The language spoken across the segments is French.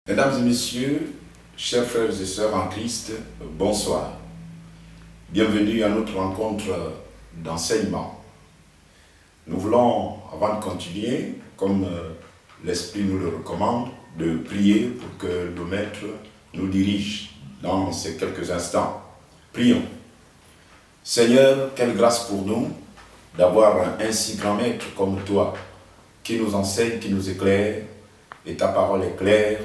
Mesdames et messieurs, chers frères et sœurs en Christ, bonsoir. Bienvenue à notre rencontre d'enseignement. Nous voulons, avant de continuer, comme l'Esprit nous le recommande, de prier pour que le Maître nous dirige dans ces quelques instants. Prions. Seigneur, quelle grâce pour nous d'avoir un si grand Maître comme toi, qui nous enseigne, qui nous éclaire, et ta parole est claire.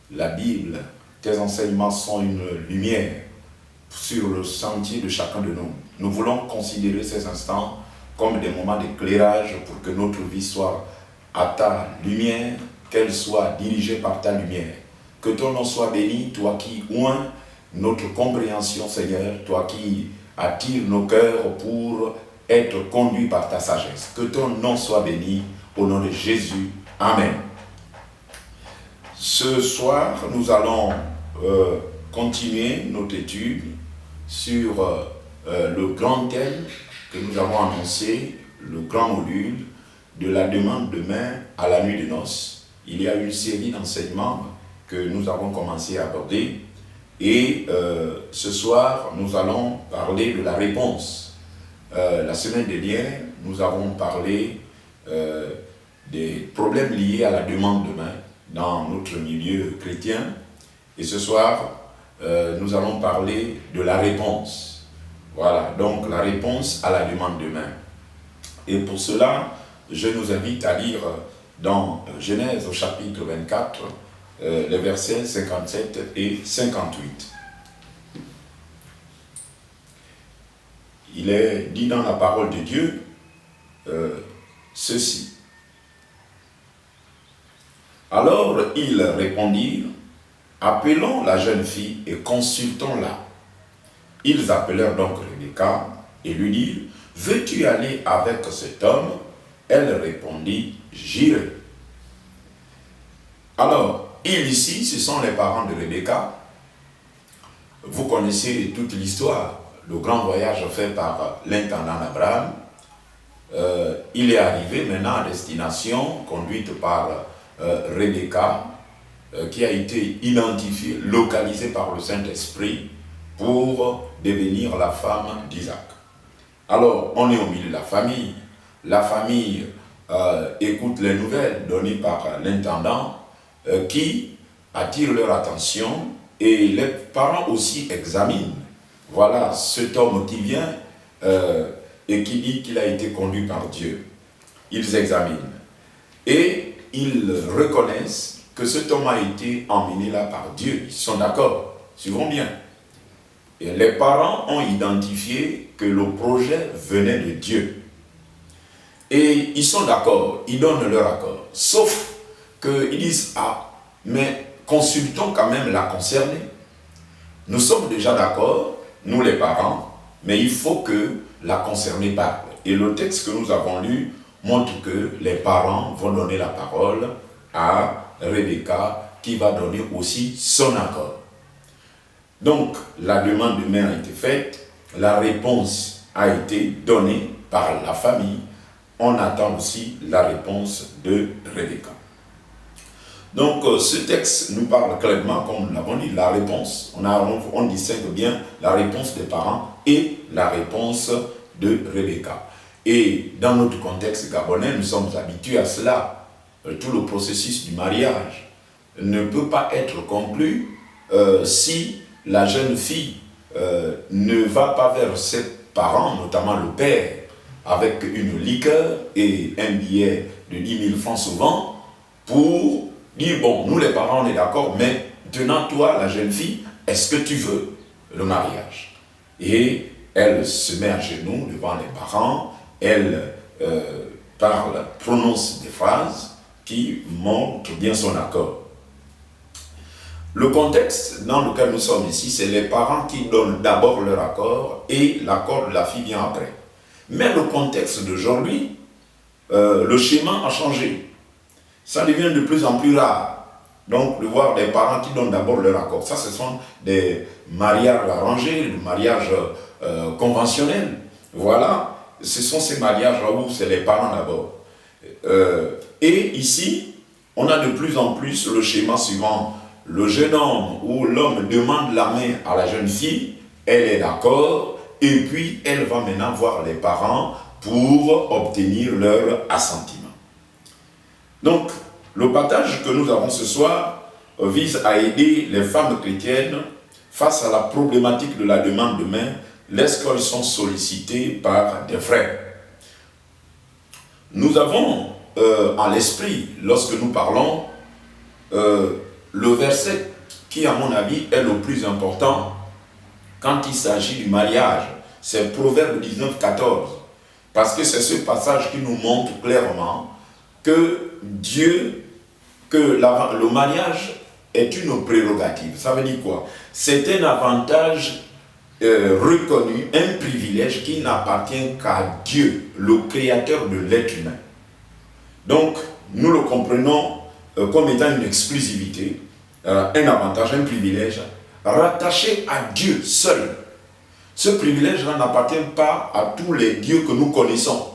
La Bible, tes enseignements sont une lumière sur le sentier de chacun de nous. Nous voulons considérer ces instants comme des moments d'éclairage pour que notre vie soit à ta lumière, qu'elle soit dirigée par ta lumière. Que ton nom soit béni, toi qui oins notre compréhension, Seigneur, toi qui attires nos cœurs pour être conduits par ta sagesse. Que ton nom soit béni, au nom de Jésus. Amen. Ce soir, nous allons continuer notre étude sur le grand thème que nous avons annoncé, le grand module de la demande de main à la nuit de noces. Il y a une série d'enseignements que nous avons commencé à aborder et ce soir, nous allons parler de la réponse. La semaine dernière, nous avons parlé des problèmes liés à la demande de main dans notre milieu chrétien. Et ce soir, nous allons parler de la réponse. Voilà, donc la réponse à la demande de main. Et pour cela, je nous invite à lire dans Genèse au chapitre 24, les versets 57 et 58. Il est dit dans la parole de Dieu ceci. Alors ils répondirent, appelons la jeune fille et consultons-la. Ils appelèrent donc Rebecca et lui dirent, veux-tu aller avec cet homme? Elle répondit, j'irai. Alors, ils ici, ce sont les parents de Rebecca. Vous connaissez toute l'histoire, le grand voyage fait par l'intendant Abraham. Il est arrivé maintenant à destination, conduite par Rebecca, qui a été identifiée, localisée par le Saint-Esprit pour devenir la femme d'Isaac. Alors, on est au milieu de la famille. La famille écoute les nouvelles données par l'intendant qui attire leur attention et les parents aussi examinent. Voilà cet homme qui vient et qui dit qu'il a été conduit par Dieu. Ils examinent. Et ils reconnaissent que cet homme a été emmené là par Dieu. Ils sont d'accord, suivons bien. Et les parents ont identifié que le projet venait de Dieu. Et ils sont d'accord, ils donnent leur accord. Sauf qu'ils disent, ah, mais consultons quand même la concernée. Nous sommes déjà d'accord, nous les parents, mais il faut que la concernée parle. Et le texte que nous avons lu montre que les parents vont donner la parole à Rebecca qui va donner aussi son accord. Donc, la demande de main a été faite, la réponse a été donnée par la famille. On attend aussi la réponse de Rebecca. Donc, ce texte nous parle clairement, comme nous l'avons dit, la réponse. On distingue bien la réponse des parents et la réponse de Rebecca. Et dans notre contexte gabonais, nous sommes habitués à cela. Tout le processus du mariage ne peut pas être conclu si la jeune fille ne va pas vers ses parents, notamment le père, avec une liqueur et un billet de 10 000 francs souvent, pour dire, bon, nous les parents, on est d'accord, mais tenant toi, la jeune fille, est-ce que tu veux le mariage? Et elle se met à genoux devant les parents, elle parle, prononce des phrases qui montrent bien son accord. Le contexte dans lequel nous sommes ici, c'est les parents qui donnent d'abord leur accord et l'accord de la fille vient après. Mais le contexte d'aujourd'hui, le schéma a changé. Ça devient de plus en plus rare. Donc, de voir des parents qui donnent d'abord leur accord. Ça, ce sont des mariages arrangés, des mariages conventionnels. Voilà. Ce sont ces mariages-là où c'est les parents d'abord. Et ici, on a de plus en plus le schéma suivant le jeune homme ou l'homme demande la main à la jeune fille, elle est d'accord, et puis elle va maintenant voir les parents pour obtenir leur assentiment. Donc, le partage que nous avons ce soir vise à aider les femmes chrétiennes face à la problématique de la demande de main lorsqu'elles sont sollicitées par des frères. Nous avons en l'esprit, lorsque nous parlons, le verset qui, à mon avis, est le plus important quand il s'agit du mariage. C'est Proverbe 19, 14. Parce que c'est ce passage qui nous montre clairement que le mariage est une prérogative. Ça veut dire quoi? C'est un avantage reconnu, un privilège qui n'appartient qu'à Dieu, le créateur de l'être humain. Donc, nous le comprenons comme étant une exclusivité, un avantage, un privilège rattaché à Dieu seul. Ce privilège-là n'appartient pas à tous les dieux que nous connaissons.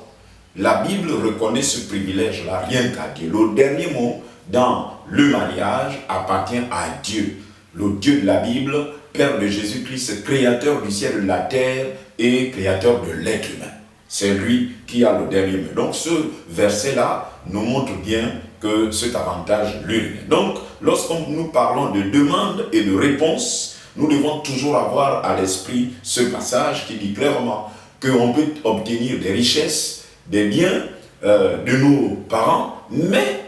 La Bible reconnaît ce privilège-là rien qu'à Dieu. Le dernier mot dans le mariage appartient à Dieu. Le Dieu de la Bible, Père de Jésus-Christ, créateur du ciel et de la terre et créateur de l'être humain. C'est lui qui a le dernier mot. Donc ce verset-là nous montre bien que cet avantage lui revient. Donc lorsque nous parlons de demande et de réponse, nous devons toujours avoir à l'esprit ce passage qui dit clairement qu'on peut obtenir des richesses, des biens de nos parents, mais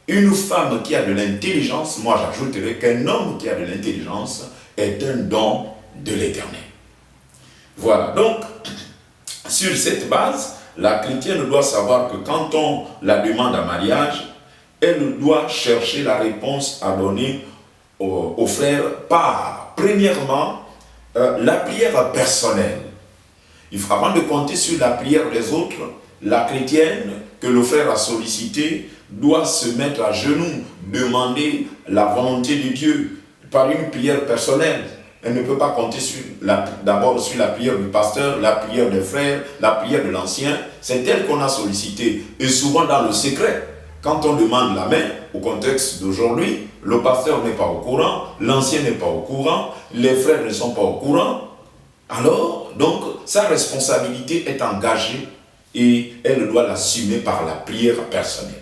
une femme qui a de l'intelligence, moi j'ajouterais qu'un homme qui a de l'intelligence est un don de l'Éternel. Voilà, donc sur cette base, la chrétienne doit savoir que quand on la demande en mariage, elle doit chercher la réponse à donner aux frères par, premièrement, la prière personnelle. Avant de compter sur la prière des autres, la chrétienne que le frère a sollicitée doit se mettre à genoux, demander la volonté de Dieu par une prière personnelle. Elle ne peut pas compter d'abord sur la prière du pasteur, la prière des frères, la prière de l'ancien. C'est elle qu'on a sollicité. Et souvent dans le secret, quand on demande la main, au contexte d'aujourd'hui, le pasteur n'est pas au courant, l'ancien n'est pas au courant, les frères ne sont pas au courant. Alors, donc, sa responsabilité est engagée et elle doit l'assumer par la prière personnelle.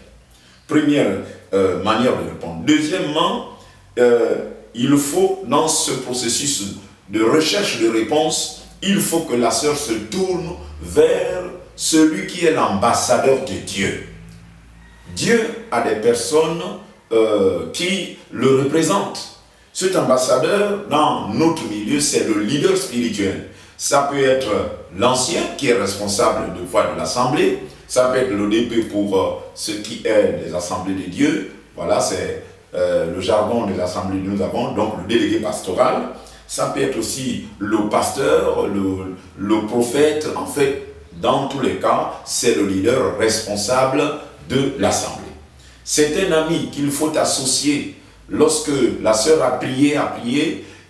Première manière de répondre. Deuxièmement, il faut, dans ce processus de recherche de réponse, il faut que la sœur se tourne vers celui qui est l'ambassadeur de Dieu. Dieu a des personnes qui le représentent. Cet ambassadeur, dans notre milieu, c'est le leader spirituel. Ça peut être l'ancien qui est responsable de l'assemblée. Ça peut être l'ODP pour ce qui est des assemblées de Dieu. Voilà, c'est le jargon des assemblées que nous avons, donc le délégué pastoral. Ça peut être aussi le pasteur, le prophète. En fait, dans tous les cas, c'est le leader responsable de l'assemblée. C'est un ami qu'il faut associer lorsque la sœur a prié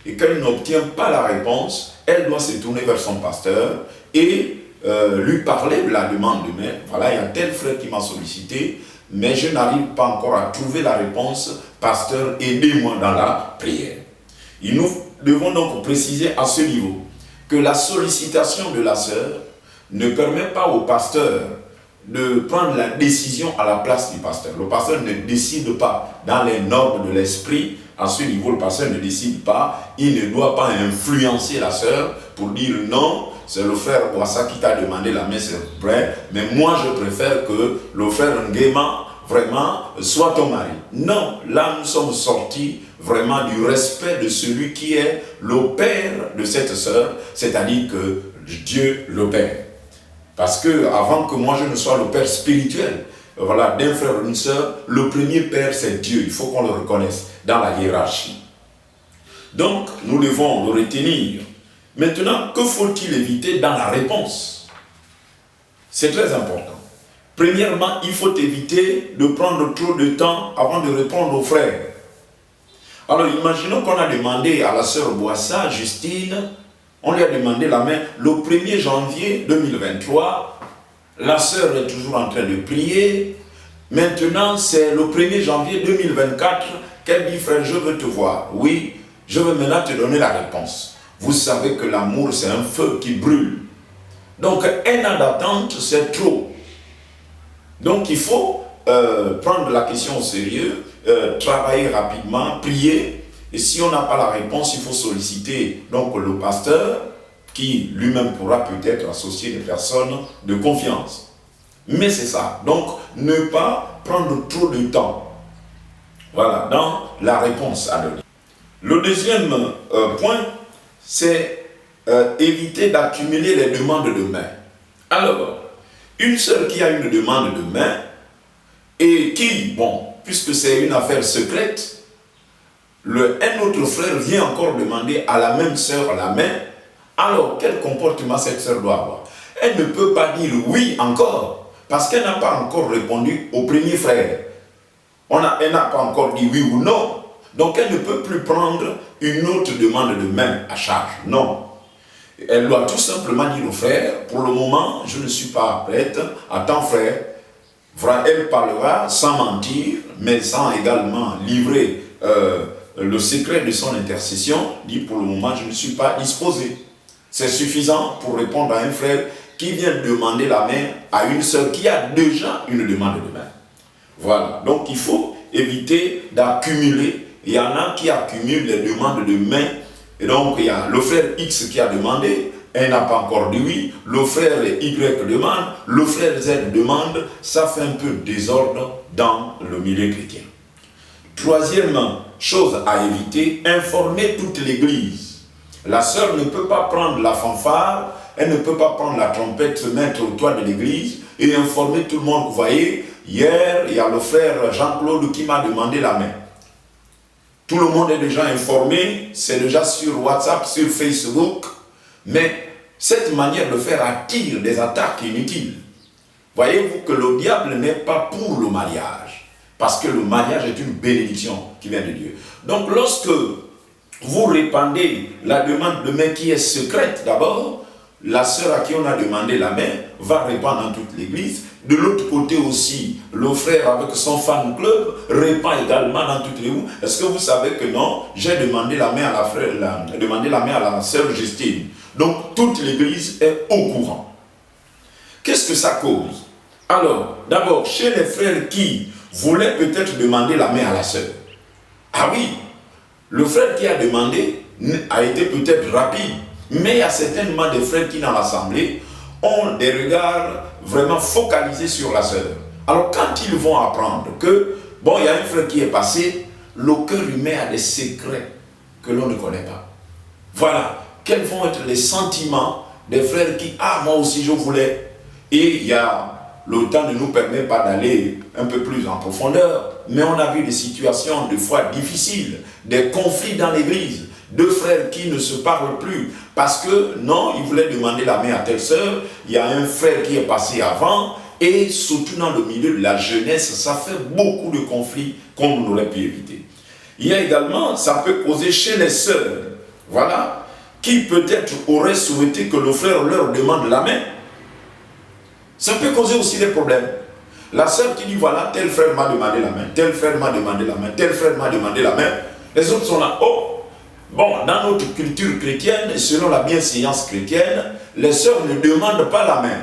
et qu'elle n'obtient pas la réponse. Elle doit se tourner vers son pasteur et lui parler de la demande de main. Voilà, il y a tel frère qui m'a sollicité, mais je n'arrive pas encore à trouver la réponse. Pasteur, aidez-moi dans la prière. Et nous devons donc préciser à ce niveau que la sollicitation de la sœur ne permet pas au pasteur de prendre la décision à la place du pasteur. Le pasteur ne décide pas dans les normes de l'esprit. À ce niveau, le pasteur ne décide pas. Il ne doit pas influencer la sœur pour dire non, c'est le frère Boissa qui t'a demandé la main, c'est vrai, mais moi je préfère que le frère Nguema vraiment soit ton mari. Non, là nous sommes sortis vraiment du respect de celui qui est le père de cette sœur, c'est-à-dire que Dieu le père. Parce que avant que moi je ne sois le père spirituel, voilà, d'un frère ou d'une sœur, le premier père c'est Dieu, il faut qu'on le reconnaisse dans la hiérarchie. Donc nous devons le retenir. Maintenant, que faut-il éviter dans la réponse? C'est très important. Premièrement, il faut éviter de prendre trop de temps avant de répondre aux frères. Alors imaginons qu'on a demandé à la sœur Boissa, Justine, on lui a demandé la main le 1er janvier 2023. La sœur est toujours en train de prier. Maintenant, c'est le 1er janvier 2024 qu'elle dit, frère, je veux te voir. Oui, je veux maintenant te donner la réponse. Vous savez que l'amour, c'est un feu qui brûle. Donc, un an d'attente, c'est trop. Donc, il faut prendre la question au sérieux, travailler rapidement, prier. Et si on n'a pas la réponse, il faut solliciter donc, le pasteur qui lui-même pourra peut-être associer des personnes de confiance. Mais c'est ça. Donc, ne pas prendre trop de temps. Voilà, dans la réponse à donner. Le deuxième point, c'est éviter d'accumuler les demandes de main. Alors, une sœur qui a une demande de main et qui, bon, puisque c'est une affaire secrète, un autre frère vient encore demander à la même sœur la main. Alors, quel comportement cette sœur doit avoir? Elle ne peut pas dire oui encore, parce qu'elle n'a pas encore répondu au premier frère. Elle n'a pas encore dit oui ou non. Donc, elle ne peut plus prendre une autre demande de main à charge. Non. Elle doit tout simplement dire au frère, pour le moment, je ne suis pas prête. Attends, frère. Elle parlera sans mentir, mais sans également livrer le secret de son intercession. Dit, pour le moment, je ne suis pas disposé. C'est suffisant pour répondre à un frère qui vient demander la main à une sœur qui a déjà une demande de main. Voilà. Donc, il faut éviter d'accumuler. Il y en a qui accumulent les demandes de main. Et donc, il y a le frère X qui a demandé, elle n'a pas encore dit oui, le frère Y demande, le frère Z demande, ça fait un peu de désordre dans le milieu chrétien. Troisième chose à éviter, informer toute l'église. La sœur ne peut pas prendre la fanfare, elle ne peut pas prendre la trompette, se mettre au toit de l'église et informer tout le monde. Vous voyez, hier, il y a le frère Jean-Claude qui m'a demandé la main. Tout le monde est déjà informé, c'est déjà sur WhatsApp, sur Facebook, mais cette manière de faire attire des attaques inutiles. Voyez-vous que le diable n'est pas pour le mariage, parce que le mariage est une bénédiction qui vient de Dieu. Donc lorsque vous répandez la demande de main qui est secrète d'abord, la sœur à qui on a demandé la main va répandre dans toute l'église. De l'autre côté aussi, le frère avec son fan club répand également dans toutes les roues. Est-ce que vous savez que non, j'ai demandé la main à la sœur Justine. Donc toute l'église est au courant. Qu'est-ce que ça cause? Alors, d'abord, chez les frères qui voulaient peut-être demander la main à la sœur. Ah oui, le frère qui a demandé a été peut-être rapide. Mais il y a certainement des frères qui dans l'assemblée ont des regards vraiment focalisés sur la sœur. Alors quand ils vont apprendre que, bon, il y a un frère qui est passé, le cœur humain a des secrets que l'on ne connaît pas. Voilà, quels vont être les sentiments des frères qui, ah, moi aussi je voulais. Et il y a, le temps ne nous permet pas d'aller un peu plus en profondeur, mais on a vu des situations des fois difficiles, des conflits dans l'église. Deux frères qui ne se parlent plus parce que non, ils voulaient demander la main à telle sœur, il y a un frère qui est passé avant et surtout dans le milieu de la jeunesse, ça fait beaucoup de conflits qu'on aurait pu éviter. Il y a également, ça peut causer chez les sœurs, voilà, qui peut-être auraient souhaité que le frère leur demande la main. Ça peut causer aussi des problèmes. La sœur qui dit voilà, tel frère m'a demandé la main, tel frère m'a demandé la main, tel frère m'a demandé la main, les autres sont là, oh! Bon, dans notre culture chrétienne, et selon la bienséance chrétienne, les sœurs ne demandent pas la main.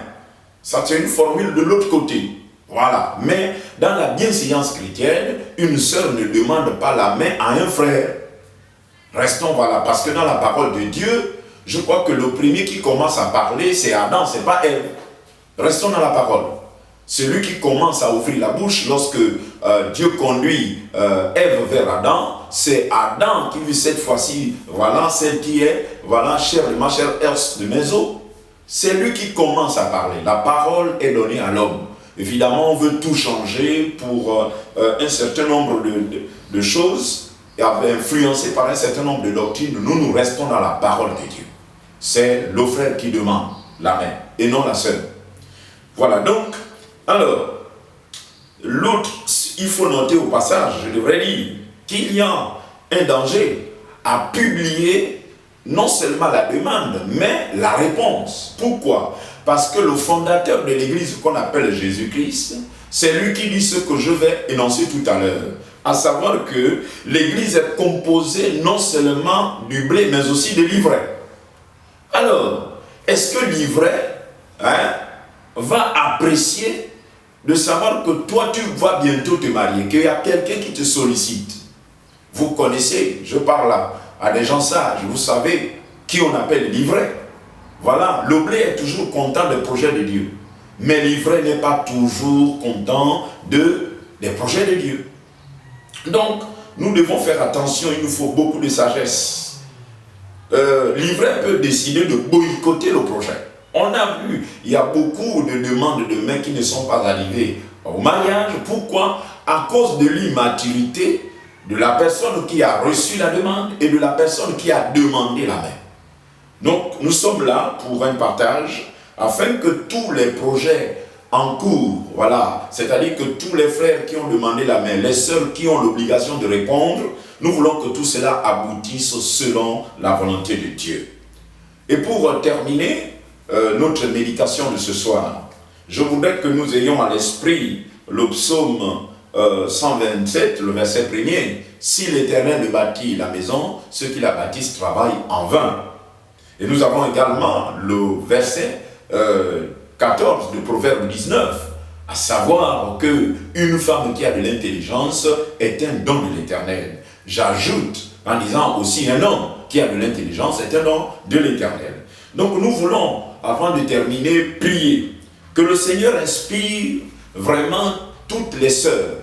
Ça, c'est une formule de l'autre côté. Voilà. Mais dans la bienséance chrétienne, une sœur ne demande pas la main à un frère. Restons, voilà. Parce que dans la parole de Dieu, je crois que le premier qui commence à parler, c'est Adam, c'est pas Ève. Restons dans la parole. Celui qui commence à ouvrir la bouche lorsque Dieu conduit Ève vers Adam, c'est Adam qui dit cette fois-ci, voilà, celle qui est, voilà, chère de ma chère herse de mes os. C'est lui qui commence à parler. La parole est donnée à l'homme. Évidemment, on veut tout changer pour un certain nombre de choses, et influencé par un certain nombre de doctrines. Nous restons dans la parole de Dieu. C'est le frère qui demande la main, et non la sœur. Voilà, donc, alors, l'autre, il faut noter au passage, je devrais dire, qu'il y a un danger à publier non seulement la demande, mais la réponse. Pourquoi? Parce que le fondateur de l'église qu'on appelle Jésus-Christ, C'est lui qui dit ce que je vais énoncer tout à l'heure. À savoir que l'église est composée non seulement du blé, mais aussi de l'ivraie. Alors, est-ce que l'ivraie va apprécier de savoir que toi, tu vas bientôt te marier, qu'il y a quelqu'un qui te sollicite? Vous connaissez, je parle à des gens sages, vous savez qui on appelle l'ivraie. Voilà, le blé est toujours content des projets de Dieu. Mais l'ivraie n'est pas toujours content des projets de Dieu. Donc, nous devons faire attention, il nous faut beaucoup de sagesse. L'ivraie peut décider de boycotter le projet. On a vu, il y a beaucoup de demandes de mains qui ne sont pas arrivées au mariage. Pourquoi? À cause de l'immaturité de la personne qui a reçu la demande et de la personne qui a demandé la main. Donc, nous sommes là pour un partage afin que tous les projets en cours, voilà, c'est-à-dire que tous les frères qui ont demandé la main, les sœurs qui ont l'obligation de répondre, nous voulons que tout cela aboutisse selon la volonté de Dieu. Et pour terminer notre méditation de ce soir, je voudrais que nous ayons à l'esprit le psaume 127, le verset 1er. Si l'Éternel ne bâtit la maison, ceux qui la bâtissent travaillent en vain. Et nous avons également le verset 14 de Proverbe 19, à savoir qu'une femme qui a de l'intelligence est un don de l'Éternel. J'ajoute en disant aussi un homme qui a de l'intelligence est un don de l'Éternel. Donc nous voulons, avant de terminer, prier que le Seigneur inspire vraiment toutes les sœurs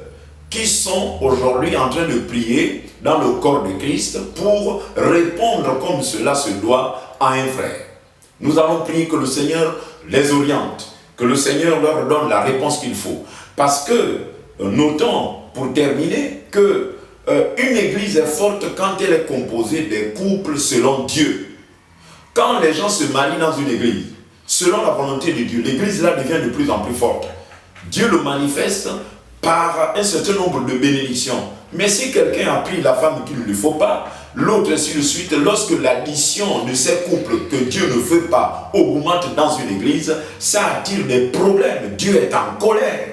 qui sont aujourd'hui en train de prier dans le corps de Christ pour répondre comme cela se doit à un frère. Nous allons prier que le Seigneur les oriente, que le Seigneur leur donne la réponse qu'il faut. Parce que, notons pour terminer, que une église est forte quand elle est composée des couples selon Dieu. Quand les gens se marient dans une église, selon la volonté de Dieu, l'église là devient de plus en plus forte. Dieu le manifeste par un certain nombre de bénédictions. Mais si quelqu'un a pris la femme qu'il ne lui faut pas, l'autre ainsi de suite, lorsque l'addition de ces couples que Dieu ne veut pas augmente dans une église, ça attire des problèmes. Dieu est en colère.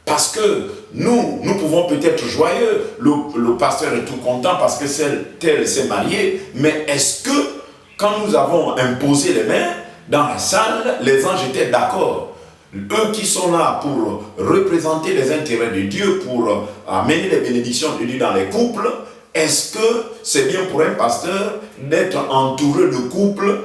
Parce que nous pouvons peut-être joyeux, le pasteur est tout content parce que tel s'est marié, mais est-ce que quand nous avons imposé les mains dans la salle, les anges étaient d'accord? Eux qui sont là pour représenter les intérêts de Dieu, pour amener les bénédictions de Dieu dans les couples, est-ce que c'est bien pour un pasteur d'être entouré de couples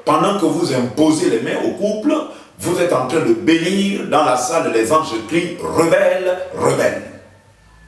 pendant que vous imposez les mains au couple, vous êtes en train de bénir dans la salle, les anges crient « Rebelle, rebelle ».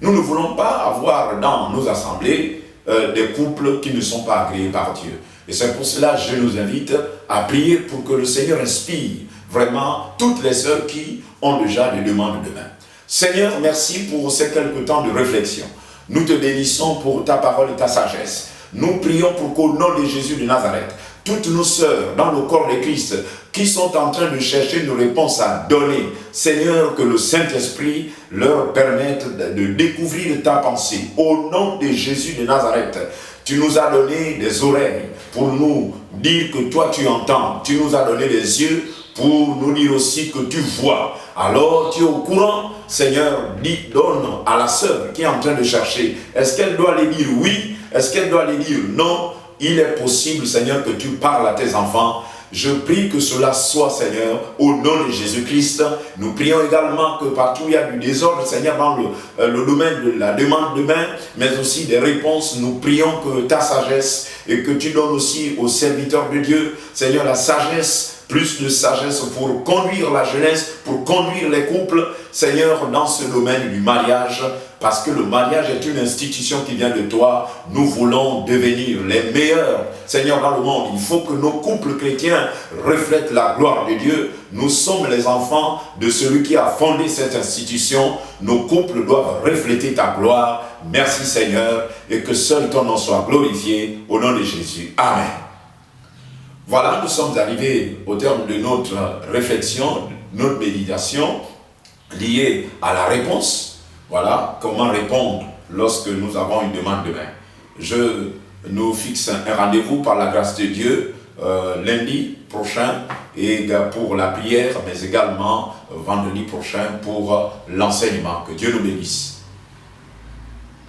Nous ne voulons pas avoir dans nos assemblées des couples qui ne sont pas agréés par Dieu. Et c'est pour cela que je nous invite à prier pour que le Seigneur inspire vraiment toutes les sœurs qui ont déjà des demandes de main. Seigneur, merci pour ces quelques temps de réflexion. Nous te bénissons pour ta parole et ta sagesse. Nous prions pour qu'au nom de Jésus de Nazareth, toutes nos sœurs dans le corps de Christ qui sont en train de chercher une réponse à donner, Seigneur, que le Saint-Esprit leur permette de découvrir ta pensée. Au nom de Jésus de Nazareth, tu nous as donné des oreilles pour nous dire que toi tu entends. Tu nous as donné des yeux pour nous dire aussi que tu vois. Alors tu es au courant, Seigneur, donne à la sœur qui est en train de chercher. Est-ce qu'elle doit aller dire oui? Est-ce qu'elle doit aller dire non? Il est possible, Seigneur, que tu parles à tes enfants. Je prie que cela soit, Seigneur, au nom de Jésus-Christ. Nous prions également que partout il y a du désordre, Seigneur, dans le domaine de la demande de main, mais aussi des réponses. Nous prions que ta sagesse et que tu donnes aussi aux serviteurs de Dieu, Seigneur, la sagesse, plus de sagesse pour conduire la jeunesse, pour conduire les couples, Seigneur, dans ce domaine du mariage, parce que le mariage est une institution qui vient de toi. Nous voulons devenir les meilleurs, Seigneur, dans le monde. Il faut que nos couples chrétiens reflètent la gloire de Dieu. Nous sommes les enfants de celui qui a fondé cette institution. Nos couples doivent refléter ta gloire. Merci, Seigneur, et que seul ton nom soit glorifié au nom de Jésus. Amen. Voilà, nous sommes arrivés au terme de notre réflexion, notre méditation liée à la réponse. Voilà, comment répondre lorsque nous avons une demande de main. Je nous fixe un rendez-vous par la grâce de Dieu lundi prochain et pour la prière, mais également vendredi prochain pour l'enseignement. Que Dieu nous bénisse.